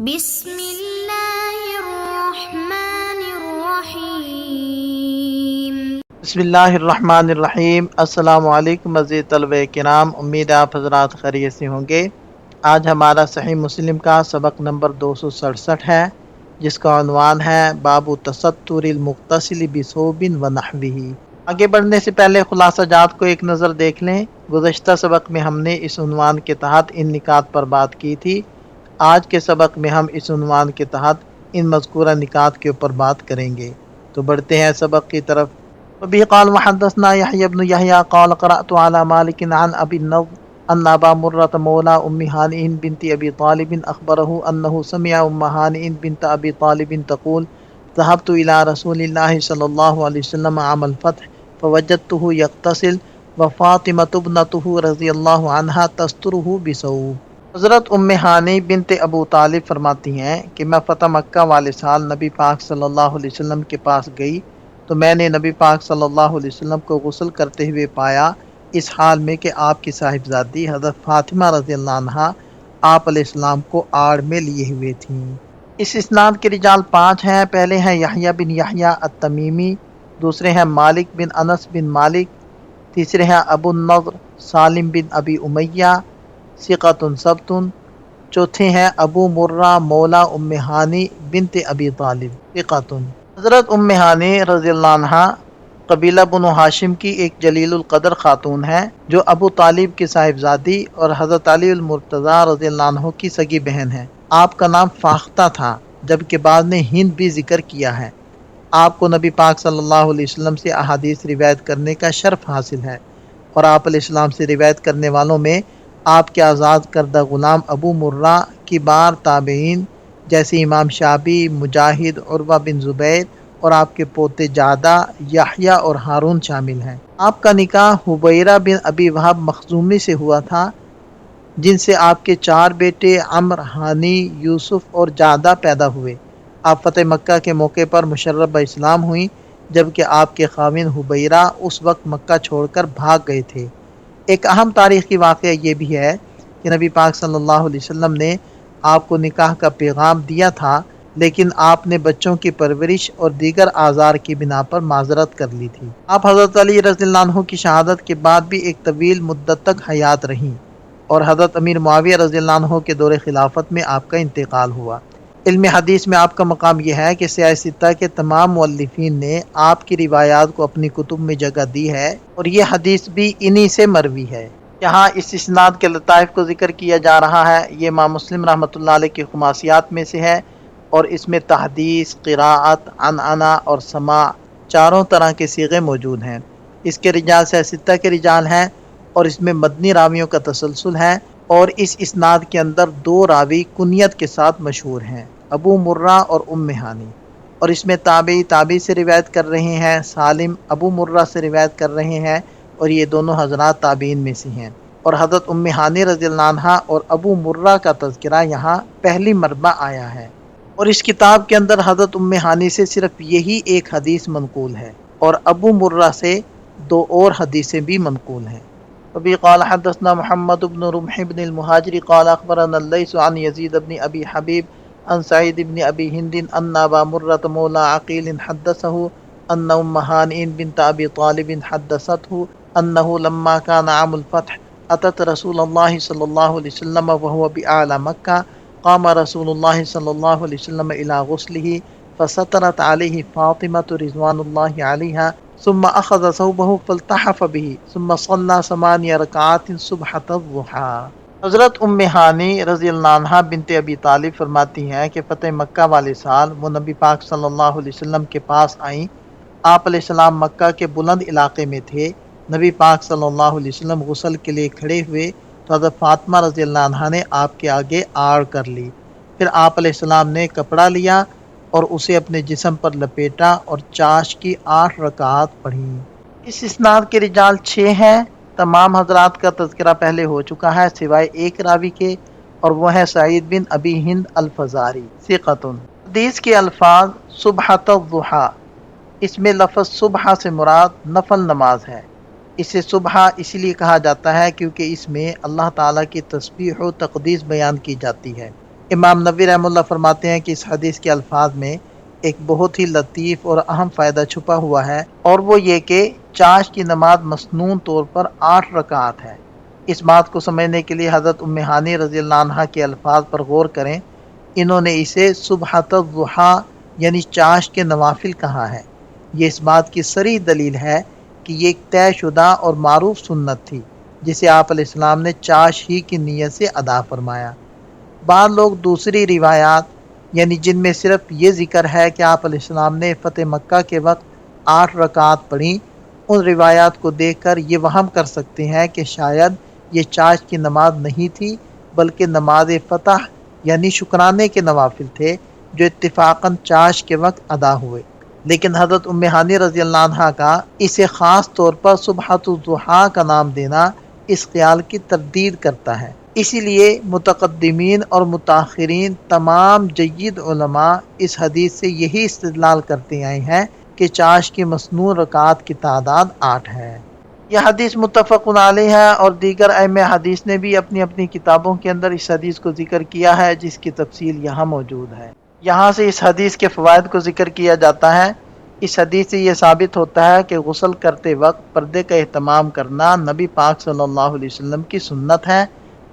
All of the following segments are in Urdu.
بسم اللہ الرحمن الرحیم۔ بسم اللہ الرحمن الرحیم۔ السلام علیکم عزیز طلبہ کرام، امید ہے آپ حضرات خیریت سے ہوں گے۔ آج ہمارا صحیح مسلم کا سبق نمبر 267 ہے، جس کا عنوان ہے باب تستر المغتسل بثوب ونحوہ۔ آگے بڑھنے سے پہلے خلاصہ جات کو ایک نظر دیکھ لیں۔ گزشتہ سبق میں ہم نے اس عنوان کے تحت ان نکات پر بات کی تھی۔ آج کے سبق میں ہم اس عنوان کے تحت ان مذکورہ نکات کے اوپر بات کریں گے۔ تو بڑھتے ہیں سبق کی طرف۔ وبه قال وحدثنا يحيى بن يحيى قال قرأت على مالك عن أبي النضر أن أبا مرة مولى أم هانئ بنت أبي طالب أخبره أنه سمع أم هانئ بنت أبي طالب تقول ذهبت إلى رسول الله صلى الله عليه وسلم عام الفتح فوجدته يغتسل وفاطمة ابنته رضي الله عنها تستره بثوب۔ حضرت ام ہانی بنت ابو طالب فرماتی ہیں کہ میں فتح مکہ والے سال نبی پاک صلی اللہ علیہ وسلم کے پاس گئی تو میں نے نبی پاک صلی اللہ علیہ وسلم کو غسل کرتے ہوئے پایا، اس حال میں کہ آپ کی صاحبزادی حضرت فاطمہ رضی اللہ عنہا آپ علیہ السلام کو آڑ میں لیے ہوئے تھیں۔ اس اسناد کے رجال 5 ہیں۔ پہلے ہیں یحییٰ بن یحییٰ التمیمی، دوسرے ہیں مالک بن انس بن مالک، تیسرے ہیں ابو النضر سالم بن ابی امیہ ثقۃ ثبت، چوتھے ہیں ابو مرہ مولا ام ہانی بنت ابی طالب ثقۃ۔ حضرت ام ہانی رضی اللہ عنہا قبیلہ بنو ہاشم کی ایک جلیل القدر خاتون ہے، جو ابو طالب کی صاحبزادی اور حضرت علی المرتضیٰ رضی اللہ عنہ کی سگی بہن ہے۔ آپ کا نام فاختہ تھا، جبکہ بعد نے ہند بھی ذکر کیا ہے۔ آپ کو نبی پاک صلی اللہ علیہ وسلم سے احادیث روایت کرنے کا شرف حاصل ہے، اور آپ علیہ السلام سے روایت کرنے والوں میں آپ کے آزاد کردہ غلام ابو مرہ کی بار تابعین جیسے امام شعبی، مجاہد، عروہ بن زبیر اور آپ کے پوتے جادہ، یحییٰ اور ہارون شامل ہیں۔ آپ کا نکاح حبیرہ بن ابی وہب مخزومی سے ہوا تھا، جن سے آپ کے 4 بیٹے عمرو، ہانی، یوسف اور جادہ پیدا ہوئے۔ آپ فتح مکہ کے موقع پر مشرف اسلام ہوئیں، جبکہ آپ کے خاوند حبیرہ اس وقت مکہ چھوڑ کر بھاگ گئے تھے۔ ایک اہم تاریخی واقعہ یہ بھی ہے کہ نبی پاک صلی اللہ علیہ وسلم نے آپ کو نکاح کا پیغام دیا تھا، لیکن آپ نے بچوں کی پرورش اور دیگر اعذار کی بنا پر معذرت کر لی تھی۔ آپ حضرت علی رضی اللہ عنہ کی شہادت کے بعد بھی ایک طویل مدت تک حیات رہیں، اور حضرت امیر معاویہ رضی اللہ عنہ کے دور خلافت میں آپ کا انتقال ہوا۔ علم حدیث میں آپ کا مقام یہ ہے کہ سیاہ ستہ کے تمام مؤلفین نے آپ کی روایات کو اپنی کتب میں جگہ دی ہے، اور یہ حدیث بھی انہی سے مروی ہے۔ یہاں اس اسناد کے لطائف کو ذکر کیا جا رہا ہے، یہ امام مسلم رحمۃ اللہ علیہ کی خماسیات میں سے ہے، اور اس میں تحدیث، قراءت، عنعنہ اور سماع چاروں طرح کے صیغے موجود ہیں۔ اس کے رجال سیاہ ستہ کے رجال ہیں، اور اس میں مدنی راویوں کا تسلسل ہے، اور اس اسناد کے اندر 2 راوی کنیت کے ساتھ مشہور ہیں، ابو مرہ اور ام ہانی، اور اس میں تابعی سے روایت کر رہے ہیں، سالم ابو مرہ سے روایت کر رہے ہیں، اور یہ دونوں حضرات تابعین میں سے ہیں۔ اور حضرت ام ہانی رضی اللہ عنہا اور ابو مرہ کا تذکرہ یہاں پہلی مرتبہ آیا ہے، اور اس کتاب کے اندر حضرت ام ہانی سے صرف یہی ایک حدیث منقول ہے، اور ابو مرہ سے 2 اور حدیثیں بھی منقول ہیں۔ وبه قال حدثنا محمد بن رمح بن المهاجر قال اخبرنا الليث عن يزيد بن ابي حبيب عن سعيد بن ابي هند ان ابا مرة مولى عقيل حدثه ان ام هانئ بنت ابي طالب حدثته انه لما كان عام الفتح اتت رسول الله صلى الله عليه وسلم وهو باعلى مكة قام رسول الله صلى الله عليه وسلم الى غسله فسترت عليه فاطمة رضوان الله عليها ثم اخذ ثوبه فالتحف به ثم صلى 8 ركعات صبحة الضحى۔ حضرت ام ہانی رضی اللہ عنہا بنت ابی طالب فرماتی ہیں کہ فتح مکہ والے سال وہ نبی پاک صلی اللہ علیہ وسلم کے پاس آئیں۔ آپ علیہ السلام مکہ کے بلند علاقے میں تھے۔ نبی پاک صلی اللہ علیہ وسلم غسل کے لیے کھڑے ہوئے تو حضرت فاطمہ رضی اللہ عنہا نے آپ کے آگے آڑ کر لی۔ پھر آپ علیہ السلام نے کپڑا لیا اور اسے اپنے جسم پر لپیٹا اور چاش کی 8 رکعات پڑھیں۔ اس اسناد کے رجال 6 ہیں۔ تمام حضرات کا تذکرہ پہلے ہو چکا ہے سوائے ایک راوی کے، اور وہ ہے سعید بن ابی ہند الفزاری ثقۃ۔ حدیث کے الفاظ صبحۃ الضحیٰ، اس میں لفظ صبح سے مراد نفل نماز ہے۔ اسے صبح اس لیے کہا جاتا ہے کیونکہ اس میں اللہ تعالیٰ کی تسبیح و تقدیس بیان کی جاتی ہے۔ امام نووی رحمہ اللہ فرماتے ہیں کہ اس حدیث کے الفاظ میں ایک بہت ہی لطیف اور اہم فائدہ چھپا ہوا ہے، اور وہ یہ کہ چاش کی نماز مسنون طور پر 8 رکعات ہے۔ اس بات کو سمجھنے کے لیے حضرت ام ہانی رضی اللہ عنہا کے الفاظ پر غور کریں۔ انہوں نے اسے صبحۃ الضحیٰ یعنی چاش کے نوافل کہا ہے۔ یہ اس بات کی صریح دلیل ہے کہ یہ ایک طے شدہ اور معروف سنت تھی جسے آپ علیہ السلام نے چاش ہی کی نیت سے ادا فرمایا۔ بعض لوگ دوسری روایات یعنی جن میں صرف یہ ذکر ہے کہ آپ علیہ السلام نے فتح مکہ کے وقت 8 رکعات پڑھیں، ان روایات کو دیکھ کر یہ وہم کر سکتے ہیں کہ شاید یہ چاش کی نماز نہیں تھی بلکہ نماز فتح یعنی شکرانے کے نوافل تھے جو اتفاقاً چاش کے وقت ادا ہوئے۔ لیکن حضرت ام ہانی رضی اللہ عنہا کا اسے خاص طور پر صبحۃ الضحیٰ کا نام دینا اس خیال کی تردید کرتا ہے۔ اسی لیے متقدمین اور متاخرین تمام جید علماء اس حدیث سے یہی استدلال کرتے آئے ہیں کہ چاش کی مسنون رکعات کی تعداد 8 ہے۔ یہ حدیث متفق علیہ ہے اور دیگر ائمہ حدیث نے بھی اپنی اپنی کتابوں کے اندر اس حدیث کو ذکر کیا ہے، جس کی تفصیل یہاں موجود ہے۔ یہاں سے اس حدیث کے فوائد کو ذکر کیا جاتا ہے۔ اس حدیث سے یہ ثابت ہوتا ہے کہ غسل کرتے وقت پردے کا اہتمام کرنا نبی پاک صلی اللہ علیہ وسلم کی سنت ہے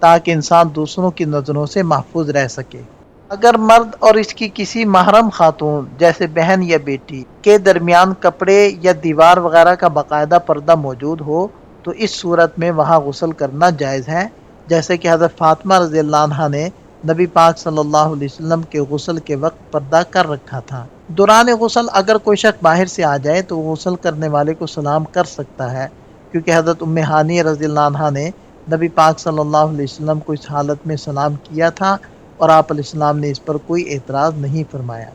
تاکہ انسان دوسروں کی نظروں سے محفوظ رہ سکے۔ اگر مرد اور اس کی کسی محرم خاتون جیسے بہن یا بیٹی کے درمیان کپڑے یا دیوار وغیرہ کا باقاعدہ پردہ موجود ہو تو اس صورت میں وہاں غسل کرنا جائز ہے، جیسے کہ حضرت فاطمہ رضی اللہ عنہا نے نبی پاک صلی اللہ علیہ وسلم کے غسل کے وقت پردہ کر رکھا تھا۔ دوران غسل اگر کوئی شخص باہر سے آ جائے تو غسل کرنے والے کو سلام کر سکتا ہے، کیونکہ حضرت ام ہانی رضی اللہ عنہا نے نبی پاک صلی اللہ علیہ وسلم کو اس حالت میں سلام کیا تھا اور آپ علیہ السلام نے اس پر کوئی اعتراض نہیں فرمایا۔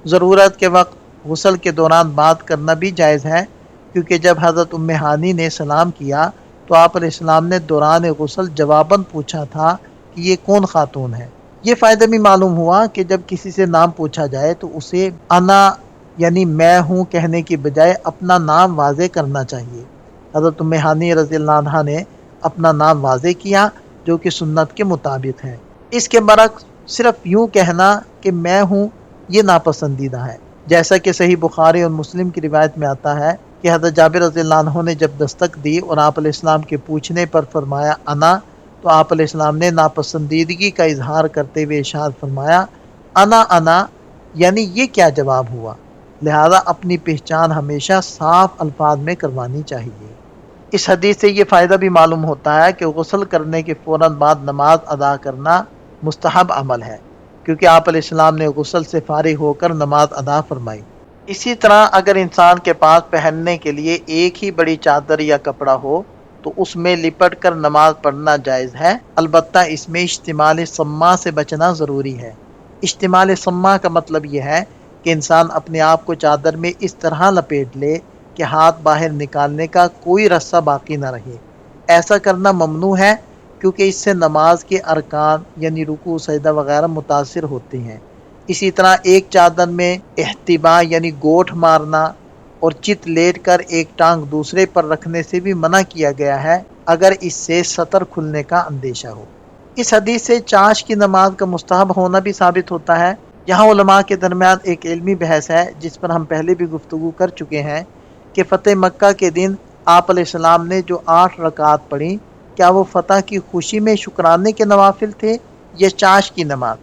ضرورت کے وقت غسل کے دوران بات کرنا بھی جائز ہے، کیونکہ جب حضرت ام ہانی نے سلام کیا تو آپ علیہ السلام نے دوران غسل جواباً پوچھا تھا کہ یہ کون خاتون ہے۔ یہ فائدہ بھی معلوم ہوا کہ جب کسی سے نام پوچھا جائے تو اسے انا یعنی میں ہوں کہنے کی بجائے اپنا نام واضح کرنا چاہیے۔ حضرت ام ہانی رضی اللہ عنہا نے اپنا نام واضح کیا جو کہ سنت کے مطابق ہے۔ اس کے برعکس صرف یوں کہنا کہ میں ہوں یہ ناپسندیدہ ہے، جیسا کہ صحیح بخاری اور مسلم کی روایت میں آتا ہے کہ حضرت جابر رضی اللہ عنہ نے جب دستک دی اور آپ علیہ السلام کے پوچھنے پر فرمایا انا، تو آپ علیہ السلام نے ناپسندیدگی کا اظہار کرتے ہوئے ارشاد فرمایا انا یعنی یہ کیا جواب ہوا، لہذا اپنی پہچان ہمیشہ صاف الفاظ میں کروانی چاہیے۔ اس حدیث سے یہ فائدہ بھی معلوم ہوتا ہے کہ غسل کرنے کے فوراً بعد نماز ادا کرنا مستحب عمل ہے، کیونکہ آپ علیہ السلام نے غسل سے فارغ ہو کر نماز ادا فرمائی۔ اسی طرح اگر انسان کے پاس پہننے کے لیے ایک ہی بڑی چادر یا کپڑا ہو تو اس میں لپٹ کر نماز پڑھنا جائز ہے، البتہ اس میں اشتمال سما سے بچنا ضروری ہے۔ اشتمال سما کا مطلب یہ ہے کہ انسان اپنے آپ کو چادر میں اس طرح لپیٹ لے کہ ہاتھ باہر نکالنے کا کوئی رستہ باقی نہ رہے۔ ایسا کرنا ممنوع ہے کیونکہ اس سے نماز کے ارکان یعنی رکوع سجدہ وغیرہ متاثر ہوتے ہیں۔ اسی طرح ایک چادر میں احتبا یعنی گوٹھ مارنا اور چت لیٹ کر ایک ٹانگ دوسرے پر رکھنے سے بھی منع کیا گیا ہے اگر اس سے سطر کھلنے کا اندیشہ ہو۔ اس حدیث سے چاش کی نماز کا مستحب ہونا بھی ثابت ہوتا ہے۔ یہاں علماء کے درمیان ایک علمی بحث ہے جس پر ہم پہلے بھی گفتگو کر چکے ہیں کہ فتح مکہ کے دن آپ علیہ السلام نے جو 8 رکعات پڑھی کیا وہ فتح کی خوشی میں شکرانے کے نوافل تھے یا چاش کی نماز؟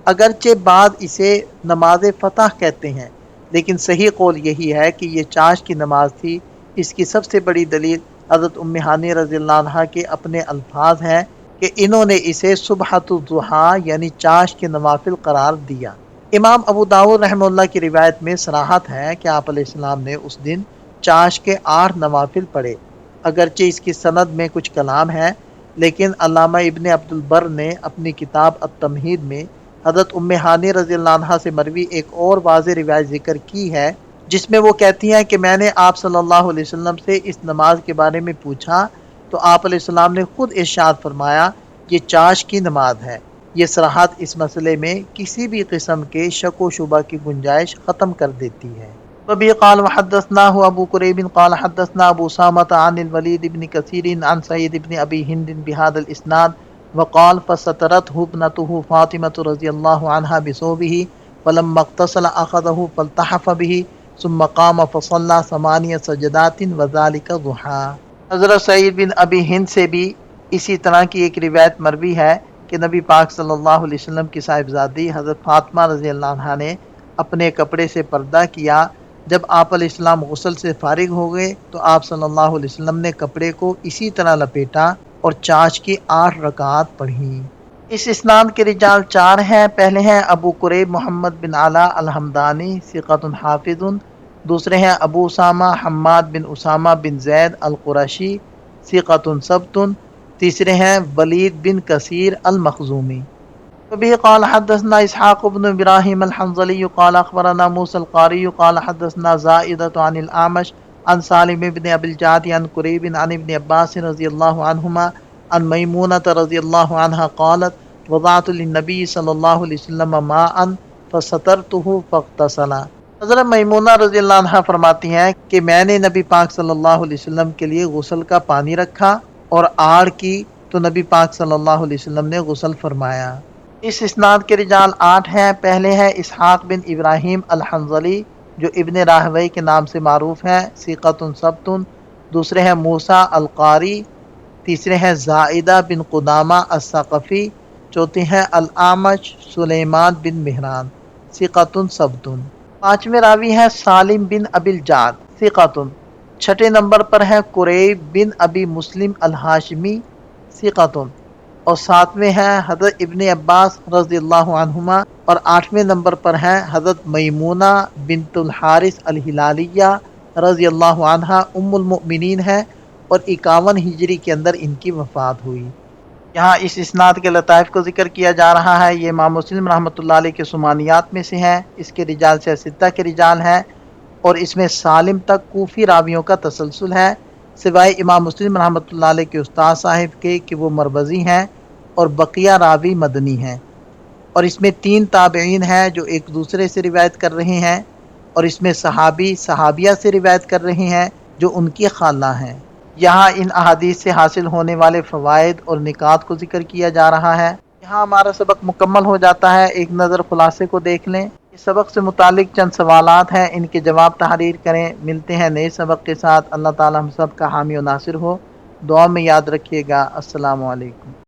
اگرچہ بعض اسے نماز فتح کہتے ہیں، لیکن صحیح قول یہی ہے کہ یہ چاش کی نماز تھی۔ اس کی سب سے بڑی دلیل حضرت ام ہانی رضی اللہ عنہا کے اپنے الفاظ ہیں کہ انہوں نے اسے صبحۃ الضحیٰ یعنی چاش کے نوافل قرار دیا۔ امام ابو داؤد رحمہ اللہ کی روایت میں صراحت ہے کہ آپ علیہ السلام نے اس دن چاش کے 8 نوافل پڑھے۔ اگرچہ اس کی سند میں کچھ کلام ہے، لیکن علامہ ابن عبد البر نے اپنی کتاب التمہید میں حضرت ام ہانی رضی اللہ عنہا سے مروی ایک اور واضح روایت ذکر کی ہے جس میں وہ کہتی ہیں کہ میں نے آپ صلی اللہ علیہ وسلم سے اس نماز کے بارے میں پوچھا تو آپ علیہ السلام نے خود ارشاد فرمایا یہ چاش کی نماز ہے۔ یہ صراحت اس مسئلے میں کسی بھی قسم کے شک و شبہ کی گنجائش ختم کر دیتی ہے۔ وبه قال وحدثناه ابو كريب قال حدثنا ابو سامة عن الوليد بن كثير عن سعيد بن ابي هند بهذا الاسناد وقال فسترته ابنته فاطمة رضی اللہ عنہ بثوبه فلما اغتسل اخذه فالتحف به ثم قام فصلى 8 سجدات وذلك ضحى۔ حضرت سعید بن ابی ہند سے بھی اسی طرح کی ایک روایت مروی ہے کہ نبی پاک صلی اللہ علیہ وسلم کی صاحبزادی حضرت فاطمہ رضی اللہ عنہا نے اپنے کپڑے سے پردہ کیا۔ جب آپ علیہ السلام غسل سے فارغ ہو گئے تو آپ صلی اللہ علیہ وسلم نے کپڑے کو اسی طرح لپیٹا اور چاش کی 8 رکعات پڑھیں۔ اس اسناد کے رجال 4 ہیں۔ پہلے ہیں ابو قریب محمد بن علا الحمدانی ثقۃ حافظ، دوسرے ہیں ابو اسامہ حماد بن اسامہ بن زید القرشی ثقۃ ثبت، تیسرے ہیں ولید بن کثیر المخزومی۔ وبه قال حدثنا اسحاق بن ابراہیم الحنظلی قال اخبرنا موسى القاری قال حدثنا زائدة عن الاعمش عن سالم بن ابی الجعد عن قریب عن ابن عباس رضی اللہ عنہما عن میمونة رضی اللہ عنہا قالت وضعت للنبی صلی اللہ علیہ وسلم ماء فسترته فاغتسل۔ حضرت میمونہ رضی اللہ عنہ فرماتی ہیں کہ میں نے نبی پاک صلی اللہ علیہ وسلم کے لیے غسل کا پانی رکھا اور آڑ کی تو نبی پاک صلی اللہ علیہ وسلم نے غسل فرمایا۔ اس اسناد کے رجال 8 ہیں۔ پہلے ہے اسحاق بن ابراہیم الحنظلی جو ابن راہوی کے نام سے معروف ہیں ثقۃ ثبت، دوسرے ہیں موسیٰ القاری، تیسرے ہیں زائدہ بن قدامہ الثقفی، چوتھے ہیں الاعمش سلیمان بن مہران ثقۃ ثبت، پانچویں راوی ہیں سالم بن ابی الجعد ثقۃ، چھٹے نمبر پر ہیں قریب بن ابی مسلم الہاشمی ثقۃ، اور ساتویں ہیں حضرت ابن عباس رضی اللہ عنہما، اور 8ویں نمبر پر ہیں حضرت میمونہ بنت الحارث الہلالیہ رضی اللہ عنہا ام المؤمنین ہے، اور 51 ہجری کے اندر ان کی وفات ہوئی۔ یہاں اس اسناد کے لطائف کو ذکر کیا جا رہا ہے۔ یہ امام مسلم رحمۃ اللہ علیہ کے سمانیات میں سے ہیں۔ اس کے رجال سے 6 کے رجال ہیں، اور اس میں سالم تک کوفی راویوں کا تسلسل ہے، سوائے امام مسلم رحمۃ اللہ علیہ کے استاد صاحب کے کہ وہ مروزی ہیں، اور بقیہ راوی مدنی ہیں، اور اس میں 3 تابعین ہیں جو ایک دوسرے سے روایت کر رہے ہیں، اور اس میں صحابی صحابیہ سے روایت کر رہے ہیں جو ان کی خالہ ہیں۔ یہاں ان احادیث سے حاصل ہونے والے فوائد اور نکات کو ذکر کیا جا رہا ہے۔ یہاں ہمارا سبق مکمل ہو جاتا ہے۔ ایک نظر خلاصے کو دیکھ لیں۔ اس سبق سے متعلق چند سوالات ہیں، ان کے جواب تحریر کریں۔ ملتے ہیں نئے سبق کے ساتھ۔ اللہ تعالی ہم سب کا حامی و ناصر ہو۔ دعا میں یاد رکھیے گا۔ السلام علیکم۔